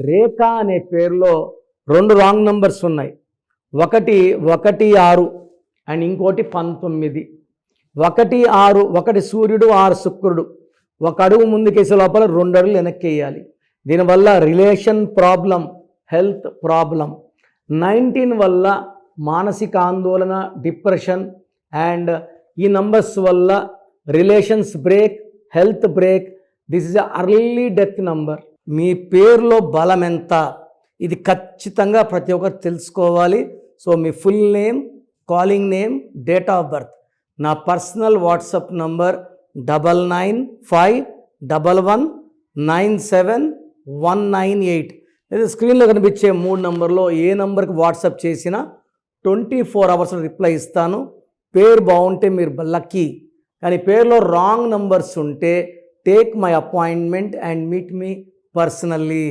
రేఖ అనే పేరులో 2 wrong numbers ఉన్నాయి. ఒకటి 16 అండ్ ఇంకోటి 19. 16 ఒకటి సూర్యుడు 6 శుక్రుడు. ఒక అడుగు ముందుకేసే లోపల 2 అడుగులు వెనక్కి వేయాలి. దీనివల్ల రిలేషన్ ప్రాబ్లం, హెల్త్ ప్రాబ్లం. 19 వల్ల మానసిక ఆందోళన, డిప్రెషన్ అండ్ ఈ నంబర్స్ వల్ల relations break, health break. This is early death number. మీ పేరులో బలం ఎంత, ఇది ఖచ్చితంగా ప్రతి ఒక్కరు తెలుసుకోవాలి. సో మీ full name, calling name, date of birth. నా పర్సనల్ వాట్సాప్ నంబర్ 9951119719 లేదా స్క్రీన్లో కనిపించే 3 నంబర్లో ఏ నంబర్కి వాట్సాప్ చేసినా 24 అవర్స్ రిప్లై ఇస్తాను. పేరు బాగుంటే మీరు లక్కీ, కానీ పేరులో రాంగ్ నంబర్స్ ఉంటే take my appointment and meet me personally.